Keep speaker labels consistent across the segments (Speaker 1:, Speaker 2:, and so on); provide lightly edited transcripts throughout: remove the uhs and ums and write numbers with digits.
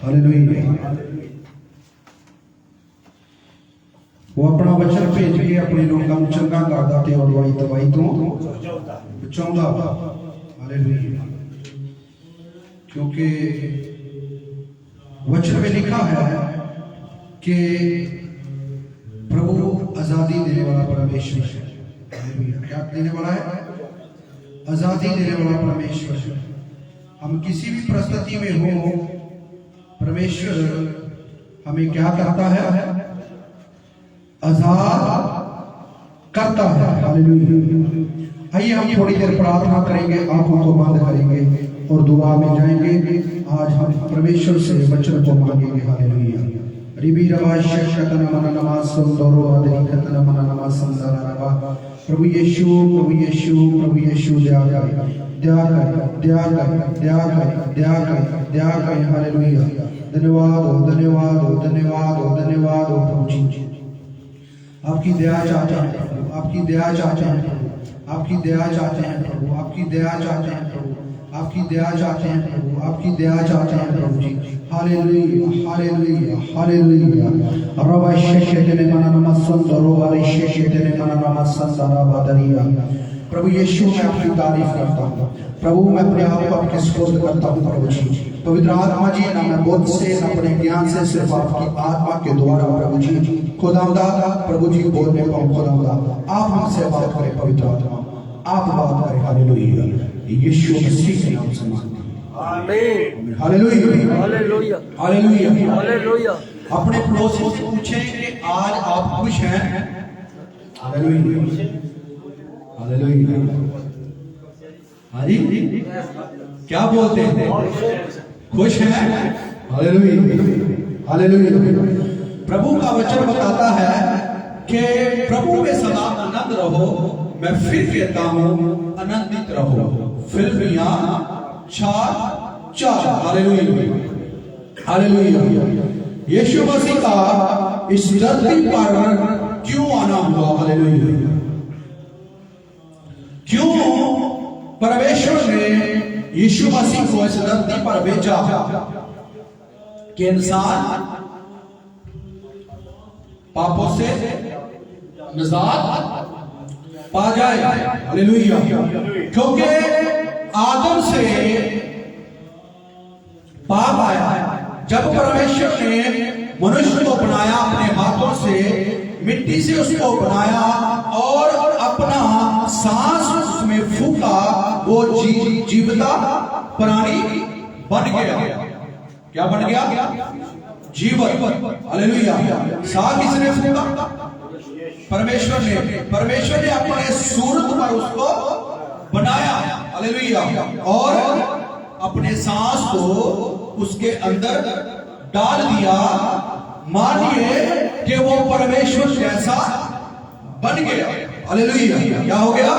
Speaker 1: Hallelujah. वो अपना वचन भेज के अपने लोगों ਨੂੰ ਚੰਗਾ ਕਰਦਾ ਤੇ ਔਰਵਾਈ ਤਬਾਈ ਤੋਂ ਬਚਾਉਂਦਾ। हालेलुया। क्योंकि वचन में लिखा है कि प्रभु आजादी देने वाला परमेश्वर है। हालेलुया। क्या देने वाला है? आजादी देने वाला परमेश्वर है। हम किसी भी परिस्थिति में हो, परमेश्वर हमें क्या करता है? आजाद करता है। हालेलुया। आइए हम थोड़ी देर प्रार्थना करेंगे, आंखों को बंद करेंगे और दुआ में जाएंगे। आज हम परमेश्वर से वचन को मांगेंगे। हालेलुया। रिबी रवा शक्तन मन नमाज सुंदरो आदि खतन मन नमाज संसार रवा। प्रभु यीशु, प्रभु यीशु, प्रभु यीशु दया कर, दया कर, दया कर, दया कर, दया कर, दया कर। हालेलुया। धन्यवाद हो, धन्यवाद हो, धन्यवाद हो, धन्यवाद हो प्रभु जी। आपकी दया चाहते हैं प्रभु, आपकी दया चाहते हैं प्रभु, आपकी दया चाहते हैं प्रभु, आपकी दया चाहते हैं प्रभु, आपकी दया चाहते हैं प्रभु, आपकी दया चाहते हैं प्रभु जी। Hallelujah, hallelujah, hallelujah. रवा शेकेतने मना नमस्सन दरो वाले शेकेतने मना नमस्सन सारा बादरिया। प्रभु यीशु मैं आपकी तारीफ करता हूँ प्रभु, मैं अपने आप को आपके सुपुर्द करता हूँ प्रभु जी। पवित्र आत्मा जी, ना मैं बुद्ध से ना अपने ज्ञान से, सिर्फ आपकी आत्मा के द्वारा प्रभु जी खुदावंदा प्रभु जी बोलने पाऊं। खुदावंदा आप हमसे बात करें, पवित्र आत्मा आप बात करें। हालेलुया। यीशु मसीह के नाम से मांगते हैं, आमीन। Hallelujah, hallelujah, hallelujah, hallelujah. अपने पड़ोसी से पूछें कि आज आप खुश हैं? Hallelujah, hallelujah. हाँ जी, क्या बोलते हैं? खुश हैं? Hallelujah, hallelujah. प्रभु का वचन बताता है कि प्रभु में सदा आनंद रहो। मैं फिर कहता हूं आनंदित रहो। फिलिपियां 4:4। Hallelujah, hallelujah. यीशु मसीह का इस धरती पर क्यों आना हुआ? हालेलुया। क्यों परमेश्वर ने यीशु मसीह को इस धरती पर भेजा कि इंसान पापों से निजात पा जाए। हालेलुया। क्योंकि आदम से पाप आया। जब परमेश्वर ने मनुष्य को बनाया, अपने हाथों से मिट्टी से उसको बनाया और अपना सांस उसमें फूका, वो जीवता प्राणी बन गया। क्या बन गया? जीवन। हालेलुया। सांस किसने फूका? परमेश्वर ने। परमेश्वर ने अपने सूरत पर उसको बनाया। हालेलुया। और अपने सांस को उसके अंदर डाल दिया। मानिए कि वो परमेश्वर जैसा बन गया। हालेलुया। क्या हो गया?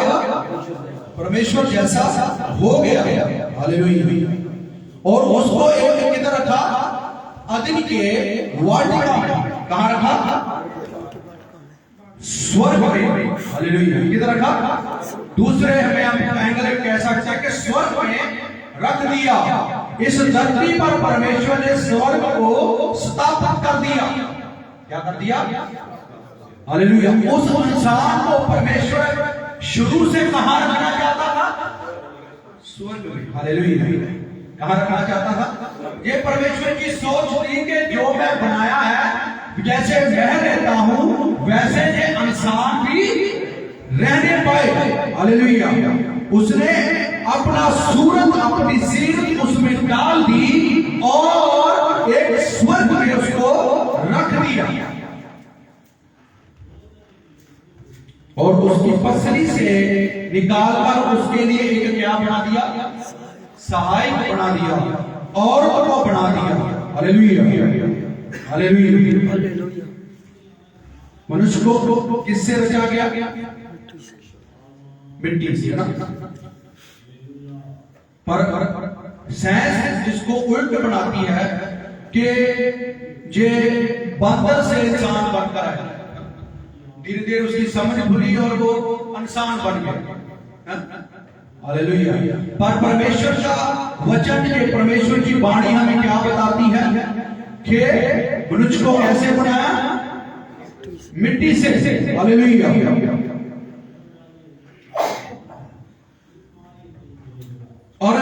Speaker 1: परमेश्वर जैसा हो गया। हालेलुया। और उसको एक किधर रखा? अदन के वाटिका में। कहां रखा? स्वर्ग में। हालेलुया। किधर रखा? दूसरे हमें एंगल कह सकते हैं कि स्वर्ग में रख दिया। इस धरती पर परमेश्वर ने स्वर्ग को स्थापित कर दिया। क्या कर दिया? हालेलुया। उस इंसान को परमेश्वर शुरू से कहां रखना चाहता था? स्वर्ग में। हालेलुया। कहां रखना चाहता था? ये परमेश्वर की सोच थी कि जो मैं बनाया है, जैसे मैं रहता हूं वैसे ये इंसान भी रहने पाए। हालेलुया। उसने अपना सूरत, अपनी सीरत उसमें डाल दी और एक स्वर्ग में उसको रख दिया। और उसकी पसली से निकालकर उसके लिए एक क्या बना दिया? सहायक बना दिया और वो बना दिया। Hallelujah, hallelujah. मनुष्य को किससे रचा गया? मिट्टी से, है ना? पर साइंस जिसको उल्ट बनाती है कि जे बंदर से इंसान बनकर है। धीरे धीरे उसकी समझ खुली और वो इंसान बन गया। हालेलुया। पर परमेश्वर का वचन के परमेश्वर की वाणी हमें क्या बताती है कि मनुष्य को कैसे बनाया, मिट्टी से। हालेलुया। और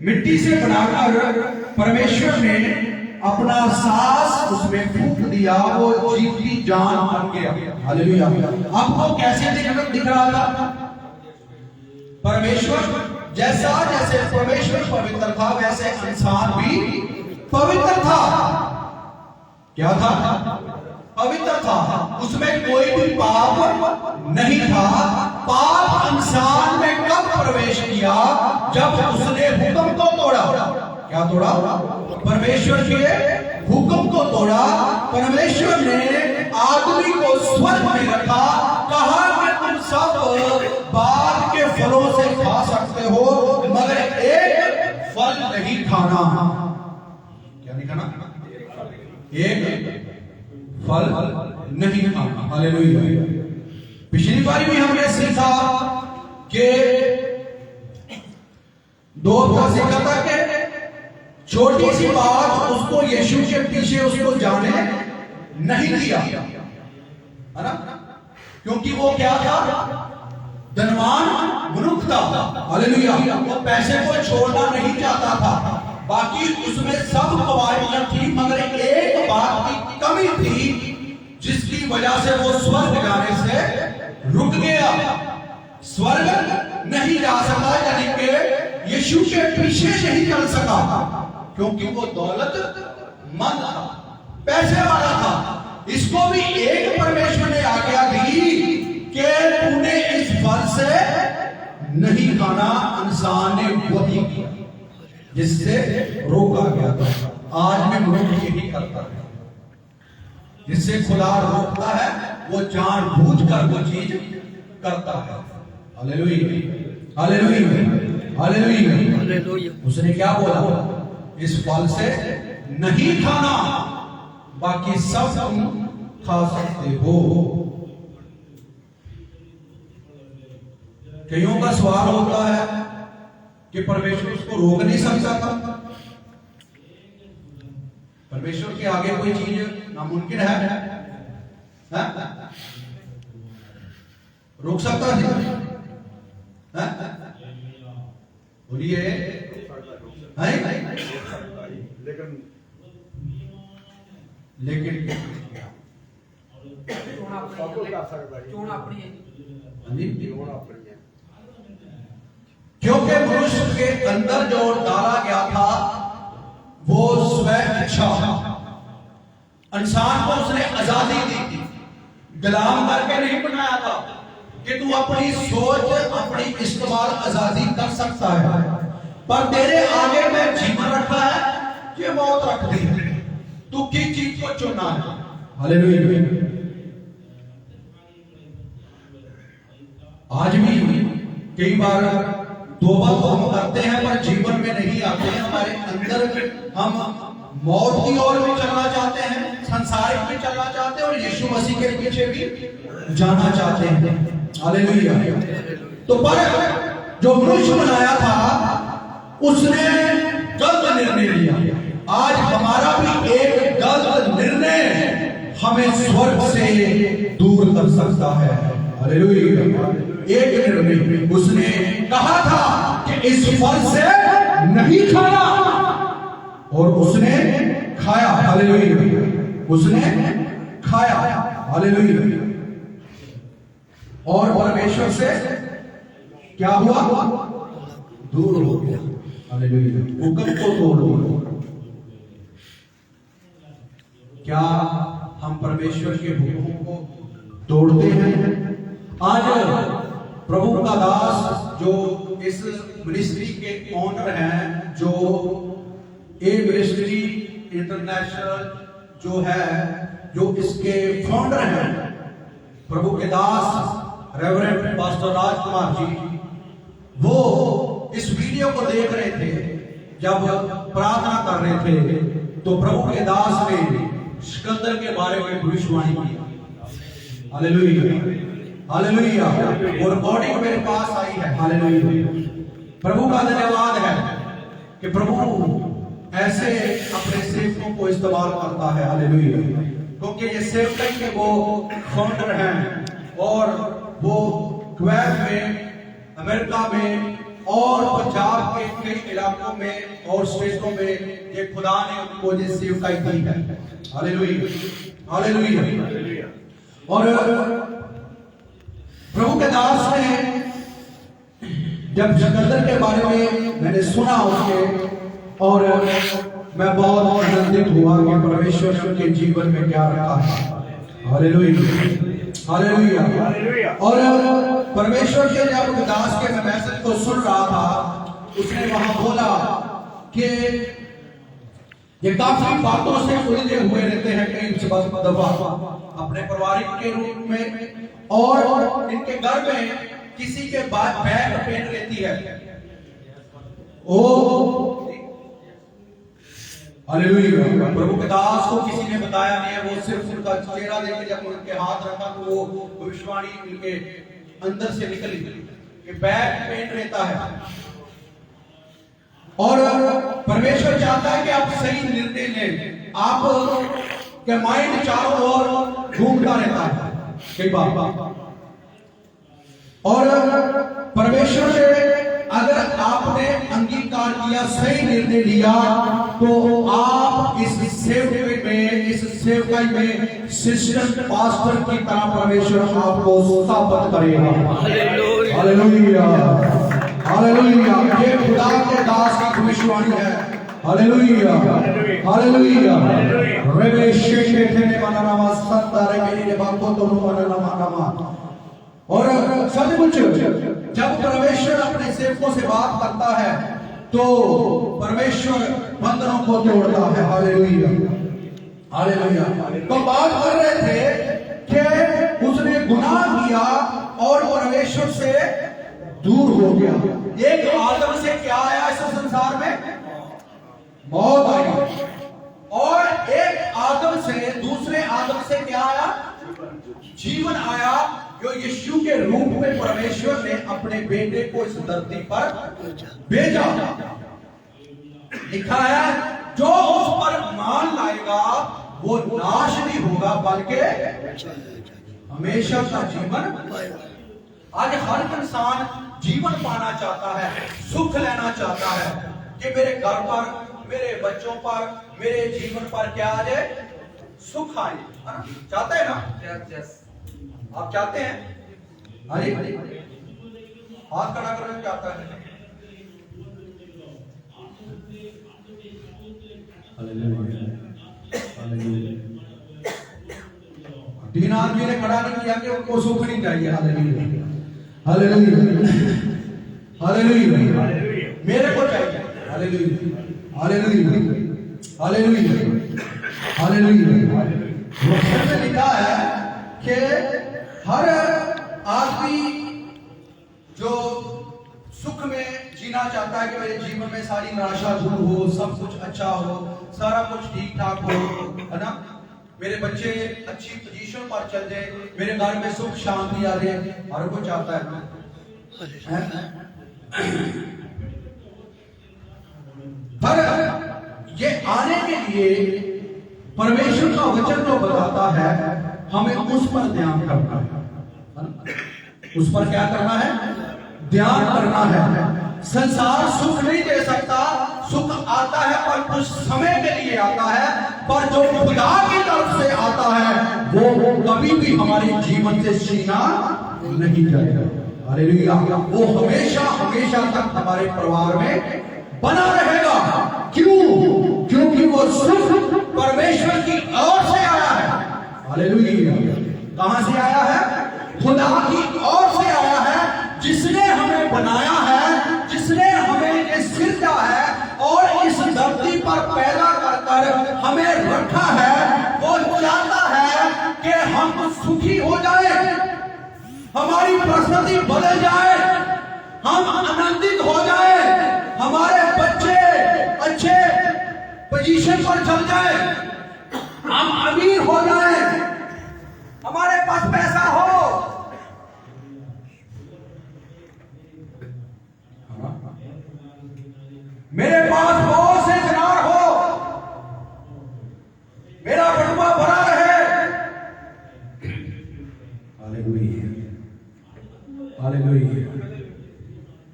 Speaker 1: मिट्टी से बनाकर परमेश्वर ने अपना सांस उसमें फूंक दिया, वो जीवती जान बन गया। हालेलुया। आपको कैसे दिख रहा था? परमेश्वर जैसा, जैसे परमेश्वर पवित्र था वैसे इंसान भी पवित्र था। क्या था? पवित्र था। उसमें कोई भी पाप नहीं था। पाप इंसान में कब प्रवेश किया? जब उसने हुक्म को तोड़ा। क्या तोड़ा? परमेश्वर के हुक्म को तोड़ा। परमेश्वर ने आदमी को स्वर्ग में रखा, कहा कि तुम सब बाग के फलों से खा सकते हो मगर एक फल नहीं खाना। क्या नहीं खाना? एक फल नहीं खाना। हालेलुया। पिछली बार भी हमने सीखा कि दो सीखा था कि छोटी सी बात उसको यीशु के पीछे उसको जाने नहीं दिया, है ना? क्योंकि वो क्या था? धनवान मनुष्य था। हालेलुया। वो पैसे को छोड़ना नहीं चाहता था। बाकी उसमें सब कवायद थी मगर एक बात की कमी थी जिसकी वजह से वो स्वर्ग जाने से रुक गया। स्वर्ग नहीं जा सका, यानी कि यीशु के पीछे नहीं चल सका क्योंकि वो दौलत मंद था, पैसे वाला था। इसको भी एक परमेश्वर ने आज्ञा दी कि तूने इस फल से नहीं खाना। इंसान ने वही किया जिससे रोका गया था। आज भी मनुष्य यही करता है, जिससे खुदा रोकता है वो जानबूझकर वो चीज करता है। हालेलुया। हालेलुया। हालेलुया। उसने क्या बोला? इस फल से नहीं खाना, बाकी सब तुम खा सकते हो। कईयों का सवाल होता है कि परमेश्वर उसको रोक नहीं सकता था। परमेश्वर के आगे कोई चीज नामुमकिन है? रोक सकता है? बोलिए। लेकिन क्योंकि मनुष्य के अंदर जो डाला गया था वो स्वयं इच्छा, इंसान को उसने आजादी दी थी। गुलाम करके नहीं बनाया था कि तू अपनी सोच, अपनी इस्तेमाल आजादी कर सकता है, पर तेरे आगे में जीवन रखा है, ये मौत रख दी। तू किस चीज को चुनना है? हालेलुया। आज भी कई बार तौबा तो हम करते हैं पर जीवन में नहीं आते हैं। हमारे अंदर हम मौत की ओर भी चलना चाहते हैं, संसारिक भी चलना चाहते हैं और यीशु मसीह के पीछे भी जाना चाहते हैं। हालेलुया। तो पर जो मनुष्य बनाया था उसने गलत निर्णय लिया। आज हमारा भी एक गलत निर्णय हमें स्वर्ग से दूर कर सकता है। हालेलुया। एक निर्णय उसने कहा था कि इस फल से नहीं खाना और उसने खाया। हालेलुया। उसने खाया। हालेलुया। और परमेश्वर से क्या हुआ? दूर हो गया। हालेलुया। हुक्म को तोड़ दिया। क्या हम परमेश्वर के हुक्मों को तोड़ते हैं? आज प्रभु का दास जो इस मिनिस्ट्री के ऑनर हैं, जो ए मिनिस्ट्री इंटरनेशनल जो है, जो इसके फाउंडर हैं, प्रभु के दास रेवरेंड पास्टर राजकुमार जी, वो इस वीडियो को देख रहे थे। जब प्रार्थना कर रहे थे तो प्रभु के दास ने सिकंदर के बारे में भविष्यवाणी की। हालेलुया। हालेलुया। और रिकॉर्डिंग मेरे पास आई है। हालेलुया। प्रभु का धन्यवाद है कि प्रभु ऐसे अपने सेवकों को इस्तेमाल करता है। हालेलुया। क्योंकि ये सेवक के वो फाउंडर हैं और वो कुवैत में, अमेरिका में और पंजाब के कई इलाकों में और स्टेटों में ये खुदा ने उनको ये सेवकाई दी है। हालेलुया। हालेलुया। और प्रभु के दास ने जब सिकंदर के बारे में मैंने सुना उसके, और मैं बहुत आनंदित हुआ कि परमेश्वर के जीवन में क्या रखा है। हालेलुया। हालेलुया। और परमेश्वर के जब दास के मैं मैसेज को सुन रहा था, उसने वहां बोला कि ये काफी बातों से उलझे हुए रहते हैं कई दफा अपने पारिवारिक के रूप में, और इनके घर में किसी के बाद बैग पेन रहती है। ओ हालेलुया। प्रभु के दास को किसी ने बताया नहीं है, वो सिर्फ उनका चेहरा देख के जब उनके हाथ रखा तो वो भविष्यवाणी उनके अंदर से निकली कि बैक पेन रहता है। और परमेश्वर चाहता है कि आप सही निर्णय लें। आप के माइंड चारों ओर घूमता रहता है कई बार, और परमेश्वर से अगर आपने अंगीकार किया, सही निर्णय लिया, तो आप इस सेवकाई में सिस्टम पास्टर की तरह परमेश्वर आपको स्थापित करेगा। हालेलुया। हालेलुया। ये खुदा के दास की भविष्यवाणी है। हालेलुया। हालेलुया। रेवेलेशन के मानामा सत्ता रे मेरे बापों तो मानामा। और सचमुच जब परमेश्वर अपने सेवकों से बात करता है तो परमेश्वर बंधनों को तोड़ता है। हालेलुया। हालेलुया। तो बात कर रहे थे कि उसने गुनाह किया और परमेश्वर से दूर हो गया। एक आदम से क्या आया इस संसार में? मौत आई। और एक आदम से दूसरे आदम से क्या आया? जीवन आया, जो यीशु के रूप में परमेश्वर ने अपने बेटे को इस धरती पर भेजा। लिखा है जो उस पर मान लाएगा वो नाश नहीं होगा बल्कि हमेशा का जीवन। आज हर इंसान जीवन पाना चाहता है, सुख लेना चाहता है कि मेरे घर पर, मेरे बच्चों पर, मेरे जीवन पर क्या आ जाए? सुख आए। चाहते हैं ना? आप चाहते हैं? अरे हाथ खड़ा करना चाहता है। तीन आदमी ने खड़ा नहीं किया कि उनको सुख नहीं चाहिए। हालेलुया। हालेलुया। हालेलुया। मेरे को चाहिए। हालेलुया। हालेलुया। हालेलुया। हालेलुया। में लिखा है कि हर आदमी जो सुख में जीना चाहता है कि मेरे जीवन में सारी निराशा दूर हो, सब कुछ अच्छा हो, सारा कुछ ठीक ठाक हो, है ना, मेरे बच्चे अच्छी पोजीशन पर चल जाए, मेरे घर में सुख शांति आ जाए, हर कोई चाहता है। पर ये आने के लिए परमेश्वर का वचन तो बताता है हमें उस पर ध्यान करना है। उस पर क्या करना है? ध्यान करना है। संसार सुख नहीं दे सकता, सुख आता है पर कुछ समय के लिए आता है, पर जो खुदा की तरफ से आता है वो कभी भी हमारे जीवन से छीना नहीं जाएगा। हालेलुया। वो हमेशा हमेशा तक हमारे परिवार में बना रहेगा। क्यों? क्योंकि वो सुख परमेश्वर की ओर से आया है। हालेलुया। कहां से आया है? खुदा की ओर से आया है, जिसने हमें बनाया है, जिसने हमें ये सृजा है और इस धरती पर पैदा कर हमें रखा है। वो चाहता है कि हम सुखी हो जाए, हमारी परिस्थिति बदल जाए, हम आनंदित हो जाए, हमारे बच्चे अच्छे पोजीशन पर चल जाए, हम अमीर हो जाए, हमारे पास पैसा हो,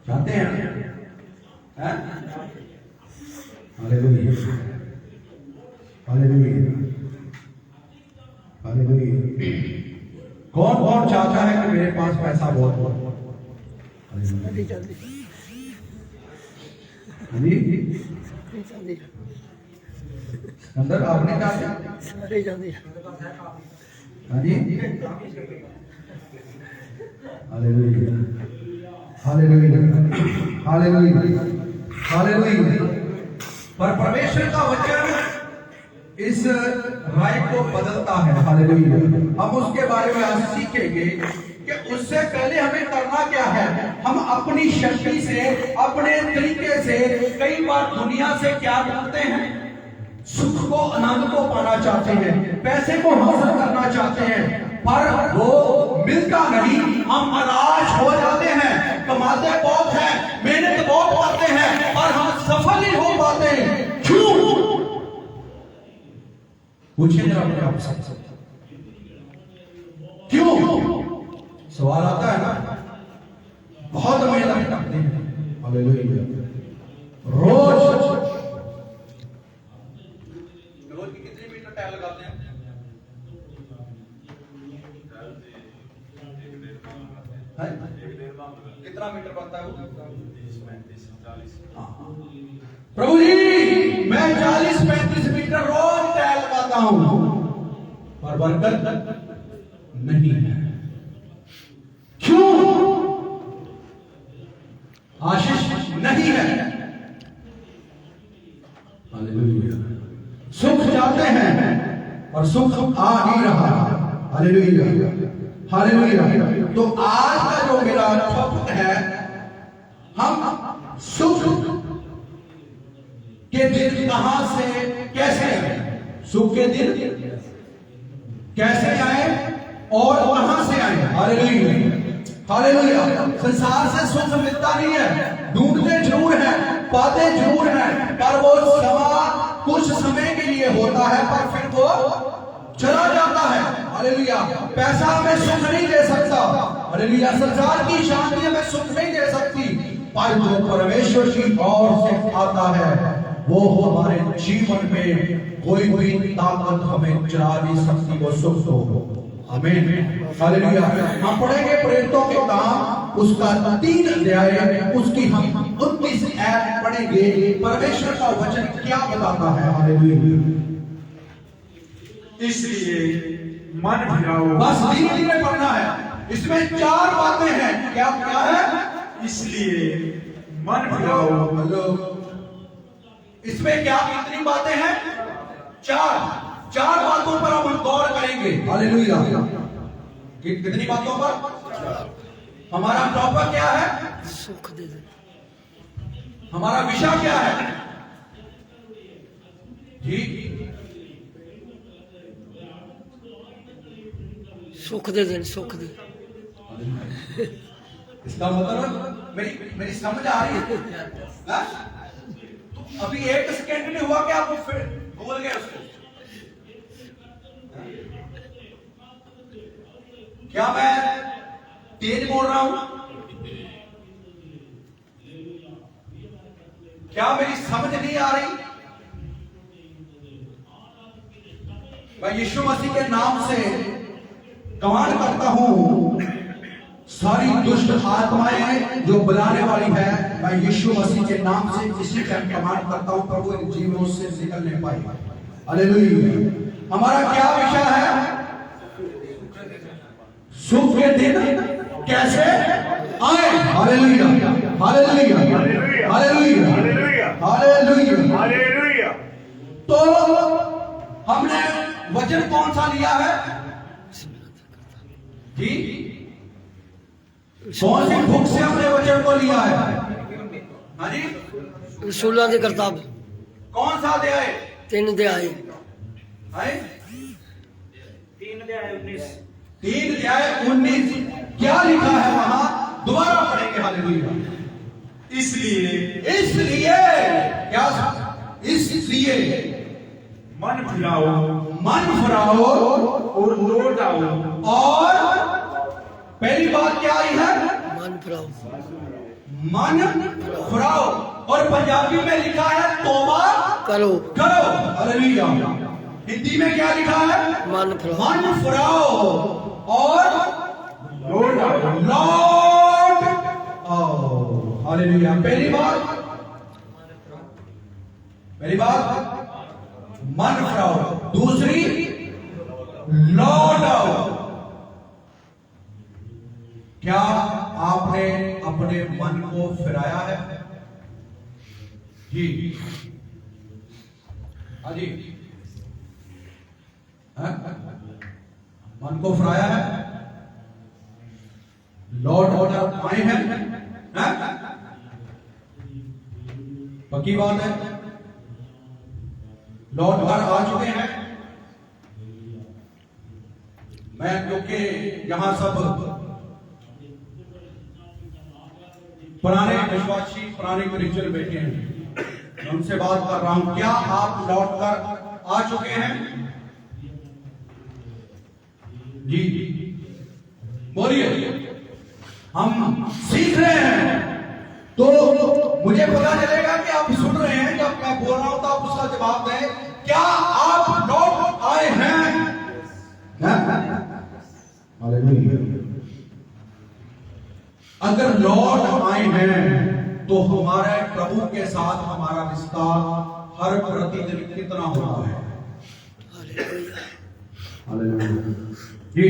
Speaker 1: चाहते हैं? Hallelujah, hallelujah, hallelujah. कौन कौन चाहता है कि मेरे पास पैसा बहुत हो? अंदर आपने क्या किया? हाँ जी, हालेलुया, हालेलुया, हालेलुया, हालेलुया। पर परमेश्वर का वचन इस राय को बदलता है। हालेलुया। हम उसके बारे में आज सीखेंगे कि उससे पहले हमें करना क्या है। हम अपनी शक्ति से, अपने तरीके से कई बार दुनिया से क्या ढूंढते हैं? सुख को, आनंद को पाना चाहते हैं, पैसे को हासिल करना चाहते हैं, पर वो मिलता नहीं। हम निराश हो जाते हैं। कमाते बहुत हैं, मेहनत बहुत करते हैं, पर हम सफल नहीं हो पाते। क्यों? पूछिए जरा अपने आप से, क्यों? सवाल आता है ना। बहुत मेहनत करते हैं, हालेलुया, रोज की कितने मीटर टाइल लगाते हैं? कितना मीटर बनता है? प्रभु जी, मैं 40-35 मीटर रोज टाइल लगाता हूं, पर बरकत नहीं है। क्यों? आशीष नहीं है। हालेलुया। सुख चाहते हैं और सुख आ नहीं रहा। Hallelujah, hallelujah. तो आज का जो मेरा टॉपिक है, हम सुख के दिन कहां से कैसे आए? सुख के दिन कैसे आए और कहां से आए? Hallelujah, hallelujah. संसार से सुख मिलता नहीं है, ढूंढते जरूर है, पाते जरूर है, पर वो कुछ समय के लिए होता है, पर फिर वो चला जाता है। हालेलुया। पैसा हमें सुख नहीं दे सकता। हालेलुया। संसार की शांति हमें सुख नहीं दे सकती, पर जो परमेश्वर की ओर से आता है वो हमारे जीवन में कोई भी ताकत हमें चला नहीं सकती। वो सुख हो। आमीन, हालेलुया। हम पढ़ेंगे प्रेरितों के काम उसका 3 अध्याय, उसकी हम 29 ऐप पढ़ेंगे। परमेश्वर का वचन क्या बताता है? हालेलुया।
Speaker 2: इसलिए मन फिराओ।
Speaker 1: बस धीरे धीरे पढ़ना है। इसमें 4 बातें हैं। क्या क्या है?
Speaker 2: इसलिए मन फिराओ।
Speaker 1: हेलो, इसमें क्या कितनी बातें हैं? 4 बातों पर हम गौर करेंगे। हालेलुया। कितनी बातों पर? हमारा टॉपिक क्या है?
Speaker 3: सुख दे दे।
Speaker 1: हमारा विषय क्या है जी?
Speaker 3: सुख दे दे, सुख दे।
Speaker 1: इसका मतलब मेरी समझ आ रही है? तो अभी 1 सेकेंड नहीं हुआ कि आप फिर भूल गए उसको। क्या मैं तेज बोल रहा हूं? क्या मेरी समझ नहीं आ रही? मैं यीशु मसीह के नाम से कमांड करता हूं, सारी दुष्ट आत्माएं जो बुलाने वाली है, मैं यीशु मसीह के नाम से इसी टाइम कमांड करता हूं, प्रभु इन जीवों से निकल नहीं पाए। हालेलुया। हमारा क्या विषय है? सुख के दिन कैसे आए? Hallelujah, hallelujah, hallelujah, hallelujah,
Speaker 2: hallelujah.
Speaker 1: तो हमने वचन कौन सा लिया है जी? कौन सी बुक से हमने वचन को लिया है? हाँ जी,
Speaker 3: 16 ਦੇ ਕਰਤਾਬ
Speaker 1: कौन सा अध्याय?
Speaker 3: 3 ਅਧਿਆਏ।
Speaker 2: 3 अध्याय 19।
Speaker 1: 3 अध्याय 19 क्या लिखा है वहां? दोबारा पढ़ेंगे। हालेलुया। इसलिए क्या? इसलिए
Speaker 2: मन फिराओ,
Speaker 1: मन फिराओ
Speaker 2: और लौट आओ।
Speaker 1: और पहली बात क्या आई है?
Speaker 3: मन फिराओ।
Speaker 1: मन फिराओ। और पंजाबी में लिखा है तौबा
Speaker 3: करो
Speaker 1: करो। हालेलुया। हिंदी में क्या लिखा है?
Speaker 3: मन फिराओ
Speaker 1: मन फिराओ और
Speaker 2: लौट आओ।
Speaker 1: लौट आओ। हालेलुया। पहली बात मन फिराओ, दूसरी लौट आओ। क्या आपने अपने मन को फिराया है? जी हाँ जी, हाँ? मन को फिराया है, लौट कर आए हैं, हाँ? पक्की बात है, लौट कर आ चुके हैं। मैं क्योंकि यहां सब पुराने विश्वासी, पुराने क्रिश्चियन बैठे हैं, मैं उनसे बात कर रहा हूं, क्या आप लौट कर आ चुके हैं? जी बोलिए। हम सीख रहे हैं तो मुझे पता चलेगा कि आप सुन रहे हैं। जब मैं बोल रहा हूं तो आप उसका जवाब दें। क्या आप लौट आए हैं? अगर लौट आए हैं तो हमारे प्रभु के साथ हमारा रिश्ता हर प्रतिदिन कितना होता है? जी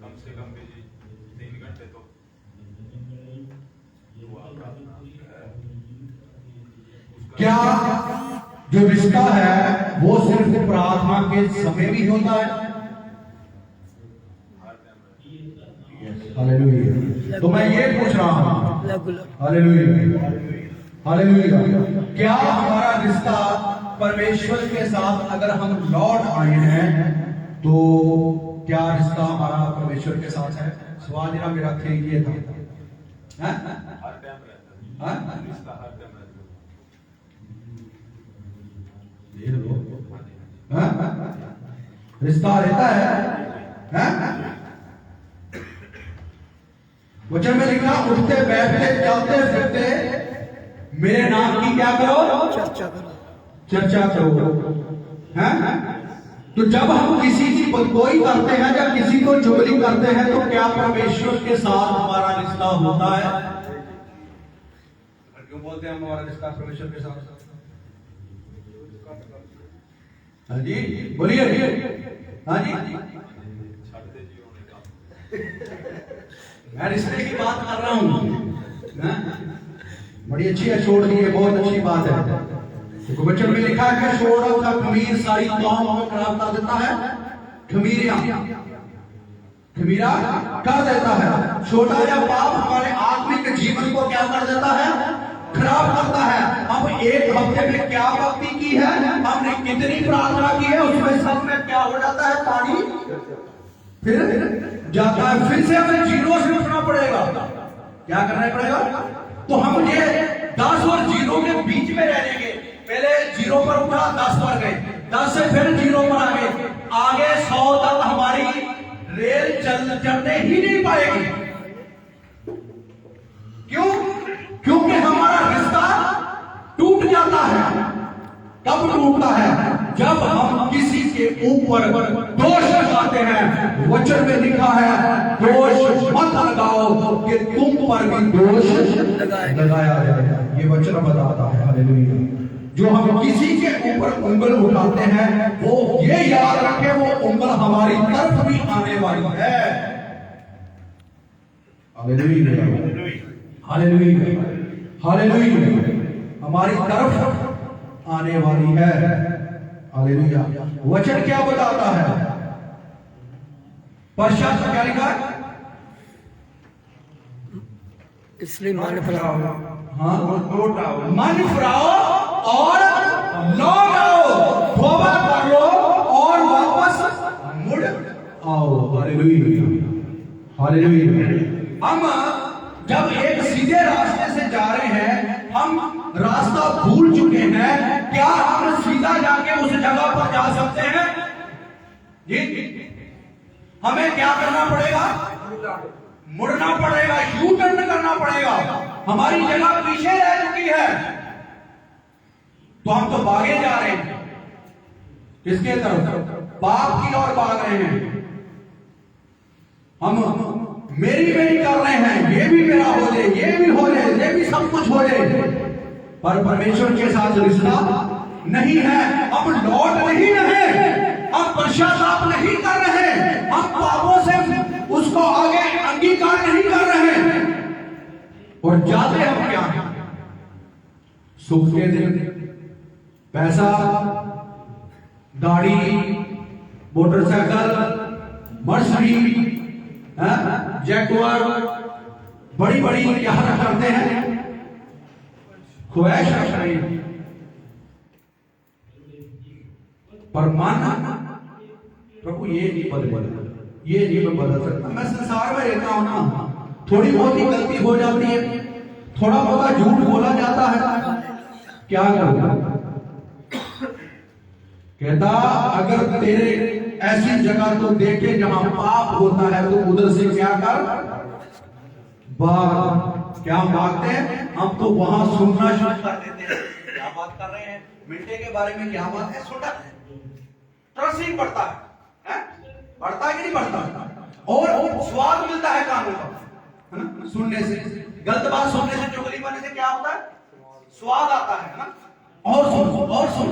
Speaker 2: कम से कम भी 3 घंटे तो
Speaker 1: क्या जो रिश्ता है वो सिर्फ प्रार्थना के समय भी होता है? हालेलुया। तो मैं ये पूछ रहा हूं, हालेलुया हालेलुया, क्या हमारा रिश्ता परमेश्वर के साथ अगर हम लौट आए हैं तो क्या रिश्ता हमारा परमेश्वर के साथ है? सवाल जरा मेरा ये था।
Speaker 2: हर टाइम रहता है, रिश्ता हर टाइम रहता
Speaker 1: है, रिश्ता रहता है? वचन में लिखा, उठते बैठते चलते फिरते मेरे नाम की क्या करो? चर्चा करो। हैं? तो जब हम किसी की कोई करते हैं, जब किसी को चुगली करते हैं, तो क्या परमेश्वर के साथ हमारा रिश्ता होता है? क्यों बोलते हैं हम हमारा रिश्ता परमेश्वर के साथ? हाँ जी बोलिए। हाँ जी, मैं रिश्ते की बात कर रहा हूं। बड़ी अच्छी है, छोड़ दिए, बहुत अच्छी बात है। वचन में लिखा है कि छोड़ा का खमीर सारी कौम को खराब कर देता है। खमीरा कर देता है। छोटा या पाप हमारे आत्मिक जीवन को क्या कर देता है? खराब करता है। हम एक हफ्ते में क्या भक्ति की है, हमने कितनी प्रार्थना की है, उसमें सब में क्या हो जाता है? पानी फिर जाता है। फिर से हमें जीरो से उठना पड़ेगा। क्या करना पड़ेगा? तो हम ये 10 और जीरो के बीच में रहेंगे। पहले जीरो पर उठा, 10 पर गए, 10 से फिर जीरो पर आ गए, आगे 100 तक हमारी रेल चलने ही नहीं पाएगी। क्यों? क्योंकि हमारा रिश्ता टूट जाता है। कब टूटता है? जब हम किसी के ऊपर दोष लगाते हैं। वचन में लिखा है, दोष मत लगाओ कि तुम पर भी दोष लगाया जाएगा। ये वचन बताता है। हालेलुया। जो हम किसी के ऊपर उंगल उठाते हैं, वो ये याद रखे, वो उंगल हमारी तरफ भी आने वाली है। हालेलुया हालेलुया हालेलुया, हमारी तरफ आने वाली है। हालेलुया। वचन क्या बताता है? पश्चात क्या लिखा है?
Speaker 3: इसलिए मन फिराओ।
Speaker 1: हाँ,
Speaker 2: लौट आओ।
Speaker 1: मन फिराओ और लौट आओ, तौबा कर लो और वापस मुड़ आओ। Hallelujah hallelujah. हम जब एक सीधे रास्ते से जा रहे हैं, हम रास्ता भूल चुके हैं, क्या हम सीधा जाके उस जगह पर जा सकते हैं?
Speaker 2: जी हमें क्या करना पड़ेगा? मुड़ना पड़ेगा, यू टर्न करना पड़ेगा। हमारी जगह पीछे रह चुकी है, तो हम तो भागे जा रहे हैं। किसके तरफ? पाप की ओर भाग रहे हैं। हम मेरी कर रहे हैं, ये भी मेरा हो जाए, ये भी हो जाए, ये भी सब कुछ हो जाए, पर परमेश्वर के साथ रिश्ता नहीं है। हम लौट नहीं रहे, हम पश्चाताप नहीं कर रहे, हम पापों से उसको आगे अंगीकार नहीं कर रहे, और जाते हम क्या? सुख के दिन, पैसा, गाड़ी, मोटरसाइकिल, मर्सिडीज, जैगुआर, बड़ी बड़ी क्या करते हैं, ख्वाहिश रख रहे हैं। पर मानना प्रभु ये नहीं बदलेगा, ये नहीं मैं बदल सकता। मैं संसार में रहता हूं ना, थोड़ी बहुत ही गलती हो जाती है, थोड़ा बहुत झूठ बोला जाता है, क्या करूंगा? कहता अगर तेरे ऐसी जगह तो देखे जहां पाप होता है तो उधर से क्या कर, भाग। क्या भागते हैं हम? तो वहां सुनना शुरू कर देते हैं। क्या बात कर रहे हैं? मिंटे के बारे में क्या बात है? सुनना ट्रस्ट ही बढ़ता है, बढ़ता है कि नहीं बढ़ता? और स्वाद मिलता है कानों का, है ना? सुनने से, गलत बात सुनने से, चुगली करने से क्या होता है? स्वाद आता है ना? और सुन, और सुन,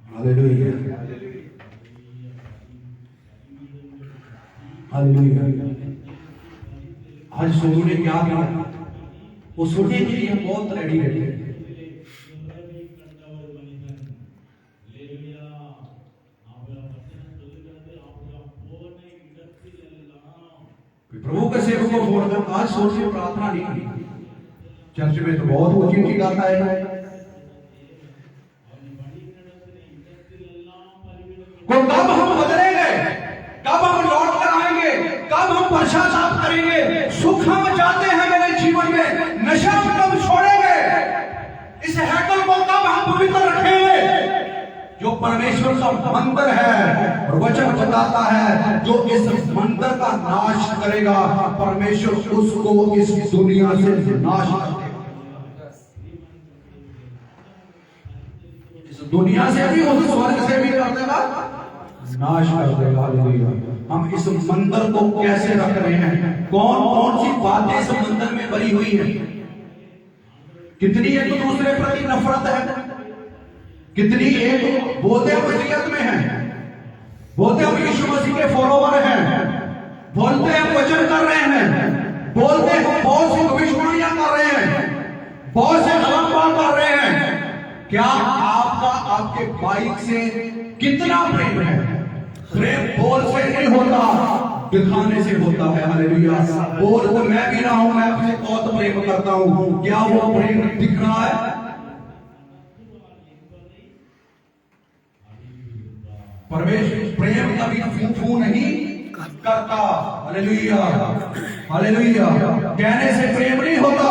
Speaker 2: हालेलुया, हालेलुया। आज सोनू ने क्या किया? वो सुनने के लिए बहुत रेडी है। प्रभु के सेवक को फोन कर, आज सोच से प्रार्थना नहीं की। चर्च में तो बहुत ऊंची ऊंची गाता है। तो कब हम बदलेंगे? कब हम लौट कर आएंगे? कब हम पश्चाताप करेंगे? सुख हम चाहते हैं मेरे जीवन में, नशा कब छोड़ेंगे? इस हैकल को कब हम पवित्र रखेंगे? जो परमेश्वर का मंदिर है, और वचन बताता है जो इस मंदिर का नाश करेगा, परमेश्वर उसको इस दुनिया से नाश कर देगा। इस दुनिया से भी, उस स्वर्ग से भी कर देगा, नाश कर देगा। हालेलुया। हम इस मंदिर को कैसे रख रहे हैं? कौन कौन सी बातें इस मंदिर में भरी हुई है? कितनी एक दूसरे प्रति नफरत है, कितनी एक बोलते हम मसीहत में हैं, बोलते हम यीशु मसीह के फॉलोवर हैं, बोलते हम वचन कर रहे हैं, बोलते हम बहुत सी भविष्यवाणियां कर रहे हैं, बहुत से कलाम कर रहे हैं। क्या आपका आपके बाइक से कितना प्रेम है? प्रेम बोल से नहीं होता, दिखाने से होता है। हालेलुया। बोल तो मैं भी रहा हूं, मैं आपसे बहुत प्रेम करता हूं, क्या वो प्रेम दिख रहा है? परमेश्वर प्रेम कभी फू फू नहीं करता। Hallelujah, hallelujah. कहने से प्रेम नहीं होता,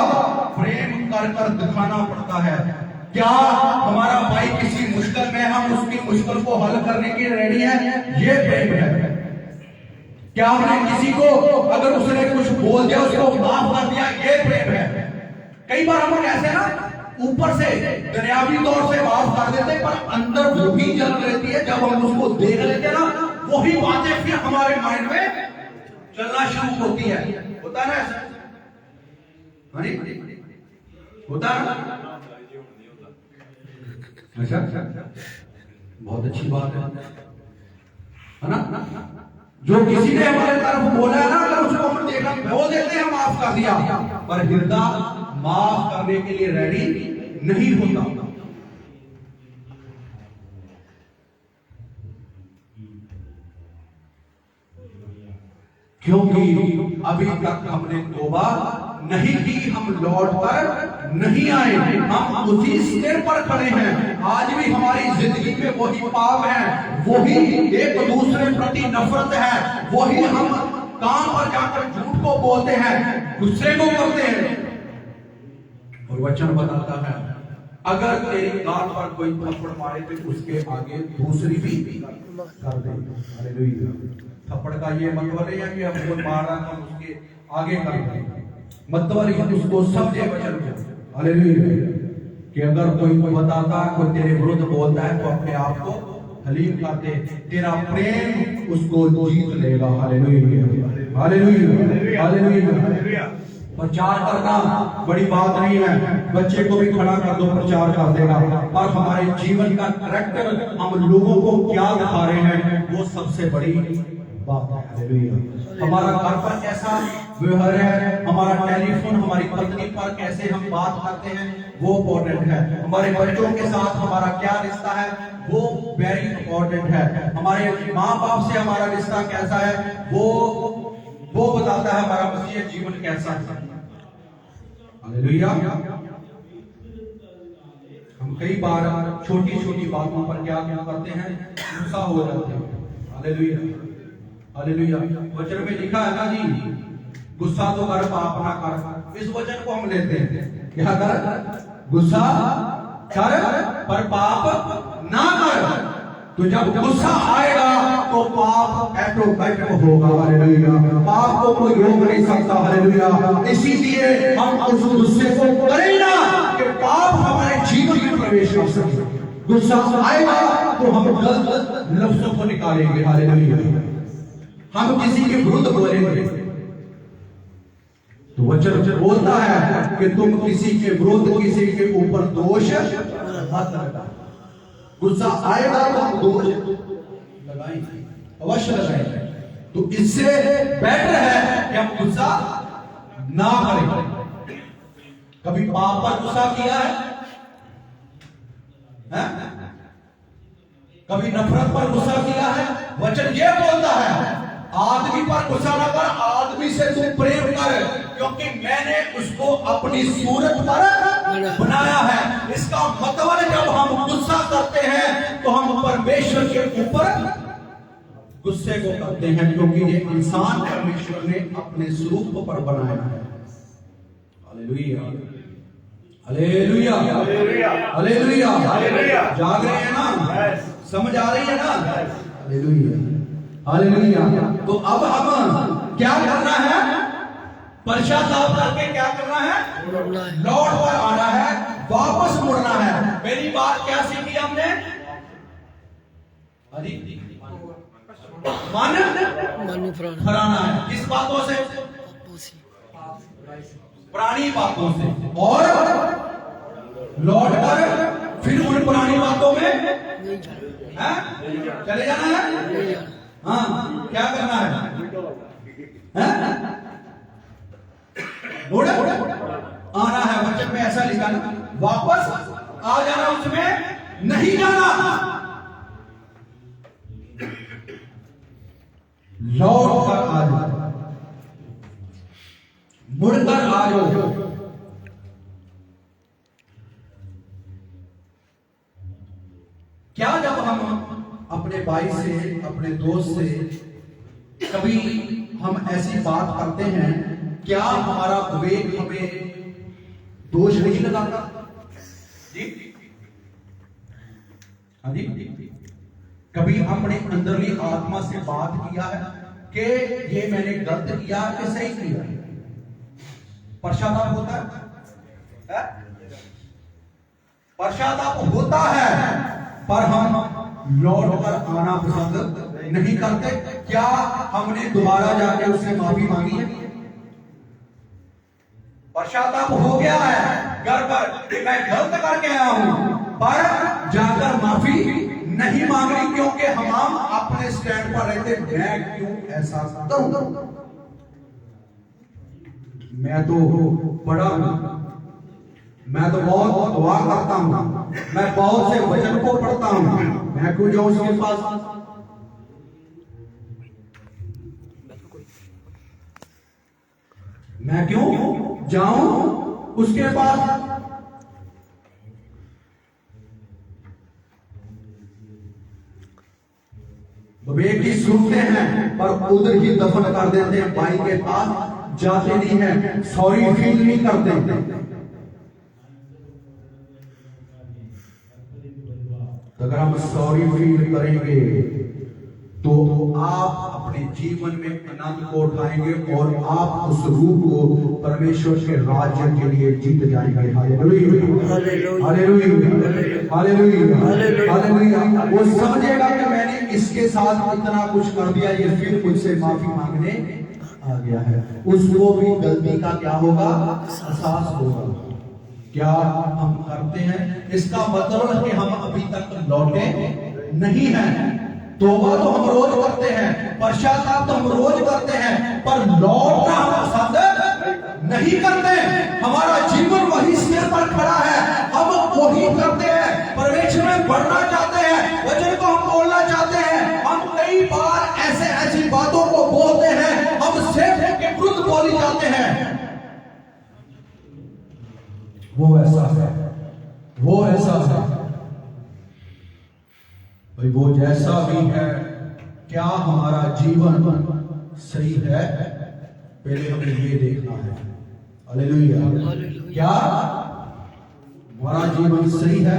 Speaker 2: प्रेम कर कर दिखाना पड़ता है। क्या हमारा भाई किसी मुश्किल में, हम उसकी मुश्किल को हल करने के लिए रेडी हैं? ये प्रेम है। क्या हमने किसी को अगर उसने कुछ बोल दिया उसको माफ कर दिया? ये प्रेम है। कई बार हम कैसे ना ऊपर से दरियावी तौर से माफ कर देते, पर अंदर वही जल रहती है। जब हम उसको देख लेते ना, वही बातें फिर हमारे माइंड में चलना शुरू होती है। होता है ना ऐसा? होता है ना? अच्छा, बहुत अच्छी बात है ना? जो किसी ने हमारे तरफ बोला है ना, अगर उसको हम देखा बोल देते हैं माफ कर दिया, पर हृदय माफ करने के लिए रेडी नहीं होता। क्योंकि अभी तक हमने तौबा नहीं की, हम लौट कर नहीं आए, हम उसी स्थिर पर खड़े हैं। आज भी हमारी जिंदगी में वही पाप है, वही एक दूसरे प्रति नफरत है, वही हम काम पर जाकर झूठ को बोलते हैं, गुस्से को करते हैं। और वचन बताता है अगर तेरी गाल पर कोई थप्पड़ मारे तो उसके आगे दूसरी भी कर दे। हालेलुया। थप्पड़ का ये मतलब नहीं है कि हम कोई मार रहा है उसके आगे कर दे, मतलब है उसको समझे वचन को। हालेलुया। कि अगर कोई बताता है, कोई तेरे विरुद्ध बोलता है तो अपने आप को हलीम कर दे, तेरा प्रेम उसको जीत लेगा। हालेलुया। हालेलुया। हालेलुया। प्रचार करना बड़ी बात नहीं है, बच्चे को भी खड़ा कर दो, प्रचार कर देगा। पर हमारे जीवन का करैक्टर, हम लोगों को क्या दिखा रहे हैं, वो सबसे बड़ी बात है। हालेलुया। हमारा घर पर कैसा व्यवहार है, हमारा टेलीफोन, हमारी पत्नी पर कैसे हम बात करते हैं, वो इम्पोर्टेंट है। हमारे बच्चों के साथ हमारा क्या रिश्ता है, वो वेरी इंपॉर्टेंट है। हमारे माँ बाप से हमारा रिश्ता कैसा है, वो बताता है हमारा मसीह जीवन कैसा है। हालेलुया। हम कई बार छोटी छोटी बातों पर क्या करते हैं, गुस्सा हो जाते हैं। हालेलुया। हालेलुया। वचन में लिखा है ना जी, गुस्सा तो कर पाप ना कर। इस वचन को हम लेते हैं, क्या कर, गुस्सा कर पर पाप ना कर। तो जब गुस्सा आएगा तो पाप ऑटोमेटिक होगा। हालेलुया। पाप को कोई रोक नहीं सकता। हालेलुया। इसीलिए हम उस गुस्से को करें ना कि पाप हमारे जीवन में प्रवेश कर सके। गुस्सा आएगा तो हम गलत लफ्जों को निकालेंगे। हालेलुया। हम किसी के विरुद्ध बोलेंगे तो वचन बोलता है कि तुम किसी के विरुद्ध, किसी के ऊपर दोष मत लगाओ। गुस्सा आएगा तो हम दोष लगाएंगे, अवश्य लगाएंगे। तो इससे बेटर है कि हम गुस्सा ना करें। कभी पाप पर गुस्सा किया है? कभी नफरत पर गुस्सा किया है? वचन ये बोलता है आदमी पर गुस्सा न कर, आदमी से तू प्रेम कर, क्योंकि मैंने उसको अपनी सूरत पर बनाया है। इसका मतलब जब हम गुस्सा करते हैं तो हम परमेश्वर के ऊपर गुस्से को करते हैं, क्योंकि ये इंसान परमेश्वर ने अपने स्वरूप पर बनाया है। हालेलुया। हालेलुया। हालेलुया। हालेलुया। जाग रहे हैं ना, समझ आ रही है ना? हालेलुया। हालेलुया। तो अब हम क्या करना है, पश्चाताप करके क्या करना है, लौट पर आना है, वापस मुड़ना है। पहली बात क्या सीखी हमने, मन फराना है। किस बातों से, पुरानी बातों से, और लौट कर फिर उन पुरानी बातों में चले जाना है। हाँ, क्या करना है, आना है। वचन में ऐसा लिखा ना, वापस आ जाना, उसमें नहीं जाना। लौट कर आ जाओ, मुड़कर आ जाओ। क्या जब हम अपने भाई से, अपने दोस्त से कभी हम ऐसी बात करते हैं, क्या हमारा विवेक हमें दोष नहीं लगाता? जी हाँ जी। कभी अपने अंदरली आत्मा से बात किया है कि ये मैंने गलत किया कि सही किया? पश्चाताप होता है? पश्चाताप होता है, पर हम लौट कर आना पसंद नहीं करते। क्या हमने दोबारा जाके उससे माफी मांगी है? पश्चाताप हो गया है घर पर कि मैं गलत करके आया हूं, पर जाकर माफी नहीं मांग रही, क्योंकि हम अपने स्टैंड पर रहते, मैं क्यों ऐसा करूं, मैं तो बड़ा हूं, मैं तो बहुत दुआ करता हूं, मैं बहुत से वचन को पढ़ता हूं, मैं क्यों जाऊं उसके पास? मैं क्यों जाऊं उसके पास? विवेक की सुनते हैं पर उधर ही दफन कर देते हैं, भाई के पास जाते नहीं है, सॉरी फील नहीं करते। अगर हम सॉरी फील करेंगे तो आप अपने जीवन में आनंद को उठाएंगे और आप उस रूप को परमेश्वर के राज्य के लिए जीत जाएंगे। Hallelujah hallelujah hallelujah hallelujah. वो समझेगा कि मैंने इसके साथ इतना कुछ कर दिया, ये फिर मुझसे माफी मांगने आ गया है। उसको भी गलती का क्या होगा, एहसास होगा। क्या हम करते हैं? इसका मतलब है कि हम अभी तक लौटे नहीं हैं। तौबा तो हम रोज करते हैं, पश्चाताप तो हम रोज करते हैं, पर लौटना हम पसंद नहीं करते। हमारा जीवन वही सिर पर खड़ा है, हम वही करते हैं। परमेश्वर में बढ़ना चाहते हैं, वचन को हम बोलना चाहते हैं। हम कई बार ऐसी बातों को बोलते हैं, हम सिर्फ के विरुद्ध बोली जाते हैं। वो ऐसा है, वो ऐसा है भाई, वो जैसा भी है। क्या हमारा जीवन सही है? पहले हमें ये देखना है। हालेलुया। क्या हमारा जीवन सही है?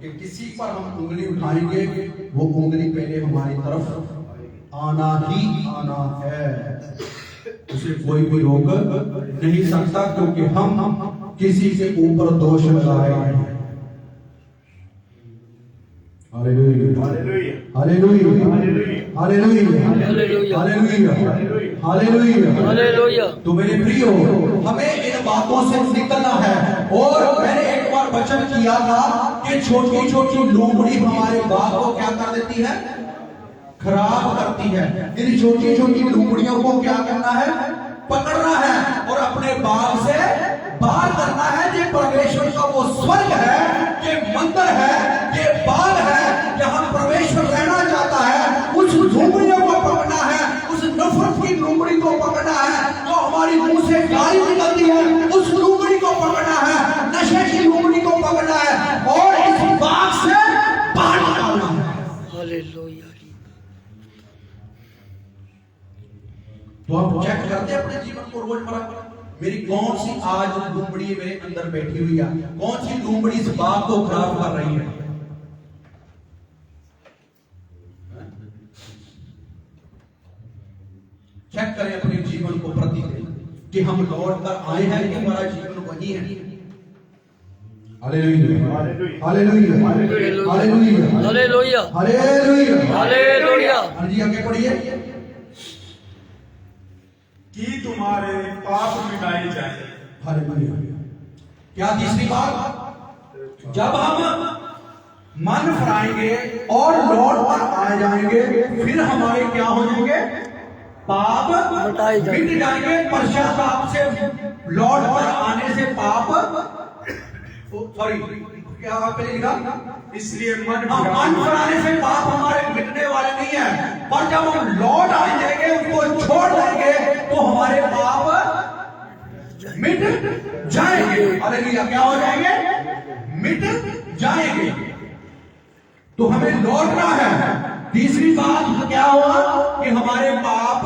Speaker 2: कि किसी पर हम उंगली उठाएंगे, वो उंगली पहले हमारी तरफ आना ही आना है। उसे कोई भी रोक नहीं सकता, क्योंकि हम किसी के ऊपर दोष लगा रहे हैं। Hallelujah hallelujah hallelujah hallelujah hallelujah. तो मेरे प्रियो, हमें इन बातों से निकलना है। और मैंने एक बार वचन किया था कि छोटी छोटी लोमड़ी हमारे बाग को क्या कर देती है, खराब करती है। इन छोटी छोटी लुमड़ियों को क्या करना है, पकड़ना है और अपने बाग से बाहर करना है। ये परमेश्वर का वो स्वर्ग है, ये मंदिर है, ये बाग है जहां परमेश्वर रहना चाहता है। उस लुमड़ियों को पकड़ना है, उस नफरत की लुमड़ी को पकड़ना है जो हमारी मुंह से गाली निकलती है, उस लुमड़ी को पकड़ना है, नशे की लुमड़ी को पकड़ना है और इस बाग से बाहर निकालना है।
Speaker 3: हालेलुया।
Speaker 2: तो आप चेक करते हैं अपने जीवन को रोजमर्रा, मेरी कौन सी आज लुमड़ी मेरे अंदर बैठी हुई है, कौन सी लुमड़ी इस बाग को खराब कर रही है। चेक करें अपने जीवन को प्रतिदिन कि हम लौट कर आए हैं कि हमारा जीवन वही है। Hallelujah hallelujah hallelujah
Speaker 3: hallelujah
Speaker 2: hallelujah
Speaker 3: hallelujah.
Speaker 2: हाँ जी, आगे पढ़िए।
Speaker 4: कि तुम्हारे पाप मिटाए जाए।
Speaker 2: हालेलुया। क्या तीसरी बात, जब हम मन फिराएंगे और लौट कर आ जाएंगे, फिर हमारे क्या हो जाएंगे, पाप मिट जाएंगे। पश्चाताप से लौट कर आने से पाप, सॉरी क्या आपने लिखा,
Speaker 4: इसलिए मन
Speaker 2: फिराने से पाप हमारे मिटने वाले नहीं है, पर जब हम लौट आ जाएंगे, उसको छोड़ देंगे, तो हमारे पाप मिट जाएंगे। हालेलुया। क्या हो जाएंगे, मिट जाएंगे। तो हमें लौटना है। तीसरी बात क्या हुआ कि हमारे पाप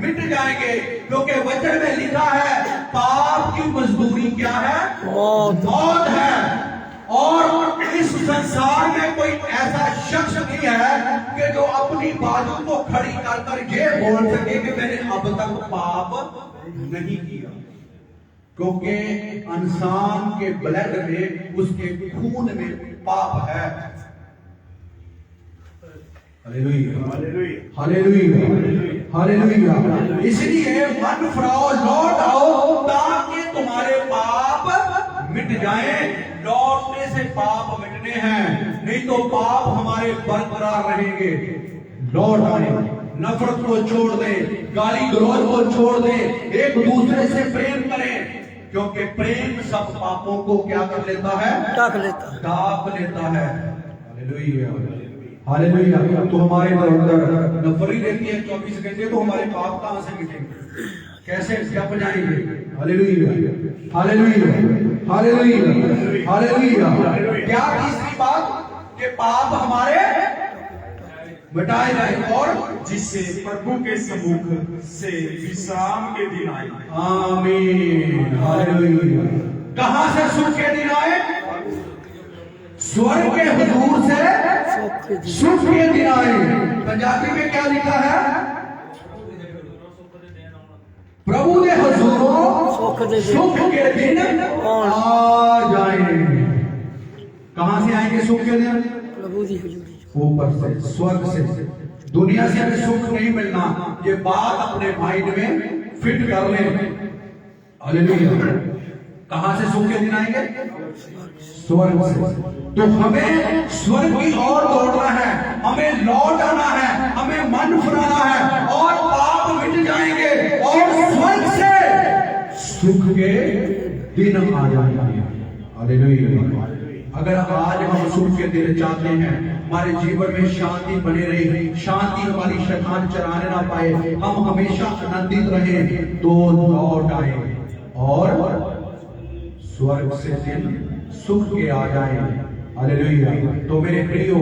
Speaker 2: मिट जाएंगे, क्योंकि वचन में लिखा है पाप की मजदूरी क्या है, मौत है। और इस संसार में कोई ऐसा शख्स नहीं है कि जो अपनी बाजू को खड़ी कर ये बोल सके कि मैंने अब तक पाप नहीं किया, क्योंकि इंसान के ब्लड में, उसके खून में पाप है। Hallelujah hallelujah hallelujah. इसलिए मन फिराओ, लौट आओ, ताकि तुम्हारे पाप मिट जाएं। लौटने से पाप मिटने हैं, नहीं तो पाप हमारे बरकरार रहेंगे। लौट आए, नफरत को छोड़ दे, गाली गलौज को छोड़ दे, एक दूसरे से प्रेम करें, क्योंकि प्रेम सब पापों को क्या कर लेता है, ढाक लेता है। Hallelujah hallelujah. तो हमारे अंदर नफरत रहती है 24 घंटे, तो हमारे पाप कहां से मिटेंगे, कैसे जप जाएंगे। Hallelujah hallelujah hallelujah hallelujah. क्या तीसरी बात कि पाप हमारे मिटाए जाए और
Speaker 4: जिससे प्रभु के सम्मुख से विश्राम के दिन आए।
Speaker 2: आमीन हालेलुया। कहां से सुख के दिन आए? स्वर्ग के हुजूर से सुख के दिन आए। पंजाबी में क्या लिखा है? प्रभु दे हुजूरों सुख के दिन आ जाए। कहां से आएंगे सुख के दिन?
Speaker 3: प्रभु जी हुजूरी
Speaker 2: ऊपर से, स्वर्ग से। दुनिया से हमें सुख नहीं मिलना, ये बात अपने माइंड में फिट कर ले। हालेलुया। कहां से सुख के दिन आएंगे? स्वर्ग से। तो हमें स्वर्ग की ओर दौड़ना है, हमें लौट आना है, हमें मन फिराना है और पाप मिट जाएंगे और स्वर्ग से सुख के दिन आ जाएंगे। हालेलुया। अगर आज हम सुख के दिन चाहते हैं, हमारे जीवन में शांति बने रहे, शांति हमारी शैतान चराने ना पाए, हम हमेशा आनंदित रहे, तो लौट आए और स्वर्ग से दिन सुख के आ जाए। हालेलुया। तो मेरे प्रियो,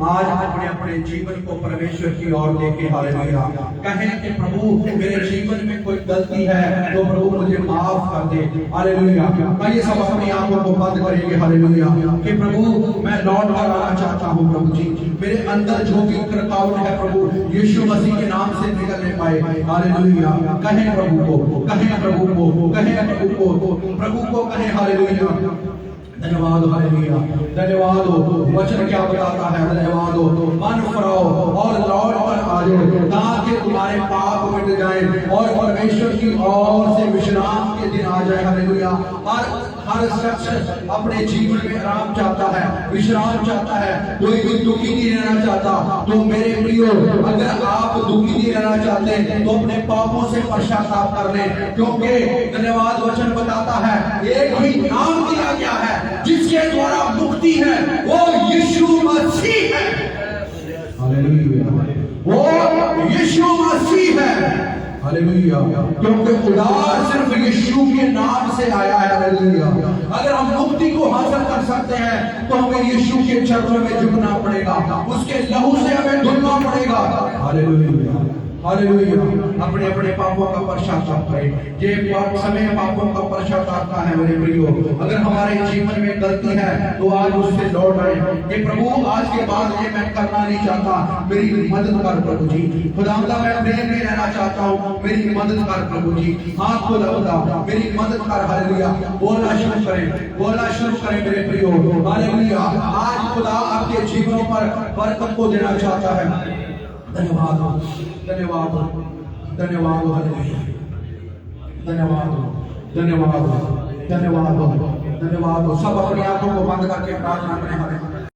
Speaker 2: आज अपने अपने जीवन को परमेश्वर की ओर देके हालेलुया कहें कि प्रभु मेरे जीवन में कोई गलती है तो प्रभु मुझे माफ कर दे। हालेलुया। आइए सब अपनी आंखों को बंद करेंगे। हालेलुया। कि प्रभु मैं लौट कर आना चाहता हूँ। प्रभु जी मेरे अंदर जो भी रुकावट है प्रभु यीशु मसीह के नाम से निकलने पाए। हालेलुया। कहें प्रभु को, कहें प्रभु को, कहें प्रभु को, प्रभु को कहें। हालेलुया। धन्यवाद। हालेलुया। धन्यवाद। वचन क्या बताता है? धन्यवाद। मन फिराओ और लौट कर आ जाओ ताकि तुम्हारे पाप मिट जाए और परमेश्वर की ओर से विश्राम के दिन आ जाए। हालेलुया। हर शख्स अपने जीवन में आराम चाहता है, विश्राम चाहता है, कोई भी दुखी नहीं रहना चाहता। तो मेरे प्रियो, अगर आप दुखी नहीं रहना चाहते तो अपने पापों से पश्चाताप कर लें, क्योंकि धन्यवाद वचन बताता है एक ही नाम दिया गया है जिसके द्वारा मुक्ति है, वो यीशु मसीह है। हालेलुया। वो यीशु मसीह है। हालेलुया। क्योंकि खुदा सिर्फ यीशु के नाम से आया है। हालेलुया। अगर हम मुक्ति को हासिल कर सकते हैं तो हमें यीशु के चरणों में झुकना पड़ेगा, उसके लहू से हमें धुलना पड़ेगा। हालेलुया। हालेलुया। अपने अपने पापों का पश्चाताप करें। ये समय पापों का पश्चाताप का है मेरे प्रियो। अगर हमारे जीवन में गलती है तो आज उससे लौट आए कि प्रभु आज के बाद ये मैं करना नहीं चाहता, मेरी मदद कर प्रभु जी। खुदावंदा मैं प्रेम में रहना चाहता हूँ, मेरी मदद कर प्रभु जी। हाँ खुदावंदा मेरी मदद कर। हालेलुया। बोलना शुरू करें, बोलना शुरू करें मेरे प्रियो। हालेलुया। आज खुदा आपके जीवनों पर बरकत को देना चाहता है। धन्यवाद, धन्यवाद, धन्यवाद। हालेलुया। धन्यवाद, धन्यवाद, धन्यवाद, धन्यवाद। सब अपनी आंखों को बंद करके प्रार्थना करें।